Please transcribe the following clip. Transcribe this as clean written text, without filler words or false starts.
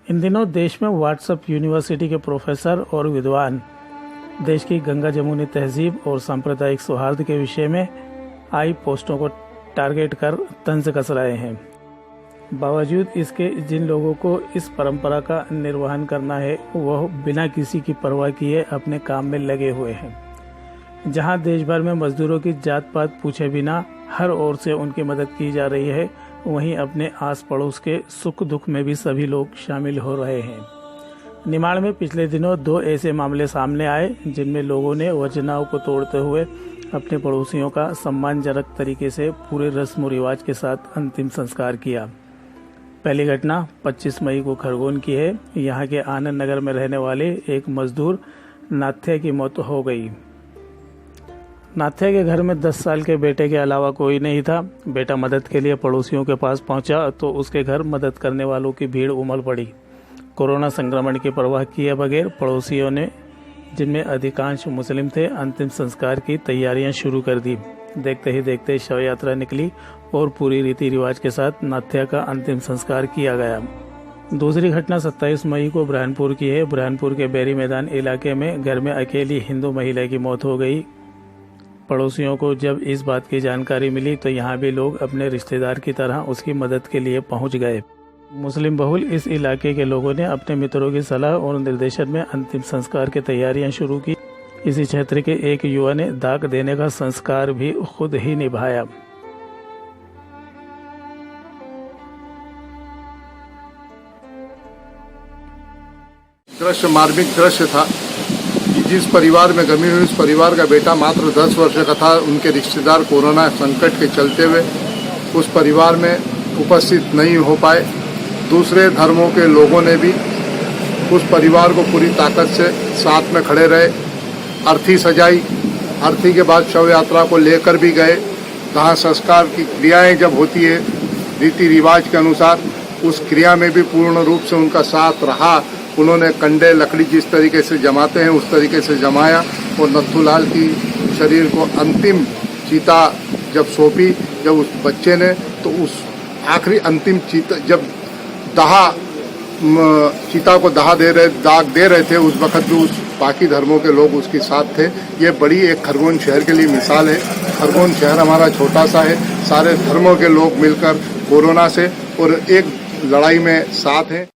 इन दिनों देश में व्हाट्सएप यूनिवर्सिटी के प्रोफेसर और विद्वान देश की गंगा जमुनी तहजीब और सांप्रदायिक सौहार्द के विषय में आई पोस्टों को टारगेट कर तंज कस रहे हैं। बावजूद इसके जिन लोगों को इस परंपरा का निर्वहन करना है वह बिना किसी की परवाह किए अपने काम में लगे हुए हैं। जहां देश भर में मजदूरों की जात पात पूछे बिना हर ओर से उनकी मदद की जा रही है, वहीं अपने आस पड़ोस के सुख दुख में भी सभी लोग शामिल हो रहे हैं। निमाड़ में पिछले दिनों 2 ऐसे मामले सामने आए जिनमें लोगों ने वचनाओं को तोड़ते हुए अपने पड़ोसियों का सम्मानजनक तरीके से पूरे रस्म रिवाज के साथ अंतिम संस्कार किया। पहली घटना 25 मई को खरगोन की है। यहाँ के आनंद नगर में रहने वाले एक मजदूर नाथ्या की मौत हो गई। नाथ्या के घर में 10 साल के बेटे के अलावा कोई नहीं था। बेटा मदद के लिए पड़ोसियों के पास पहुंचा तो उसके घर मदद करने वालों की भीड़ उमड़ पड़ी। कोरोना संक्रमण की परवाह किए बगैर पड़ोसियों ने, जिनमें अधिकांश मुस्लिम थे, अंतिम संस्कार की तैयारियां शुरू कर दी। देखते ही देखते शव यात्रा निकली और पूरी रीति रिवाज के साथ नाथ्या का अंतिम संस्कार किया गया। दूसरी घटना 27 मई को बुरहानपुर की है। बुरहानपुर के बैरी मैदान इलाके में घर में अकेली हिंदू महिला की मौत हो गई। पड़ोसियों को जब इस बात की जानकारी मिली तो यहाँ भी लोग अपने रिश्तेदार की तरह उसकी मदद के लिए पहुँच गए। मुस्लिम बहुल इस इलाके के लोगों ने अपने मित्रों की सलाह और निर्देशन में अंतिम संस्कार की तैयारियां शुरू की। इसी क्षेत्र के एक युवा ने दाग देने का संस्कार भी खुद ही निभाया। दृश्य मार्मिक दृश्य था कि जिस परिवार में गमी हुई उस परिवार का बेटा मात्र 10 वर्ष का था। उनके रिश्तेदार कोरोना संकट के चलते हुए उस परिवार में उपस्थित नहीं हो पाए। दूसरे धर्मों के लोगों ने भी उस परिवार को पूरी ताकत से साथ में खड़े रहे। अर्थी सजाई, अर्थी के बाद शव यात्रा को लेकर भी गए। जहाँ संस्कार की क्रियाएं जब होती है रीति रिवाज के अनुसार, उस क्रिया में भी पूर्ण रूप से उनका साथ रहा। उन्होंने कंडे लकड़ी जिस तरीके से जमाते हैं उस तरीके से जमाया और नथुलाल की शरीर को अंतिम चीता जब सौंपी, जब उस बच्चे ने, तो उस आखिरी अंतिम चीता जब चीता को दाग दे रहे थे, उस वक्त भी उस बाकी धर्मों के लोग उसके साथ थे। ये बड़ी एक खरगोन शहर के लिए मिसाल है। खरगोन शहर हमारा छोटा सा है, सारे धर्मों के लोग मिलकर कोरोना से और एक लड़ाई में साथ हैं।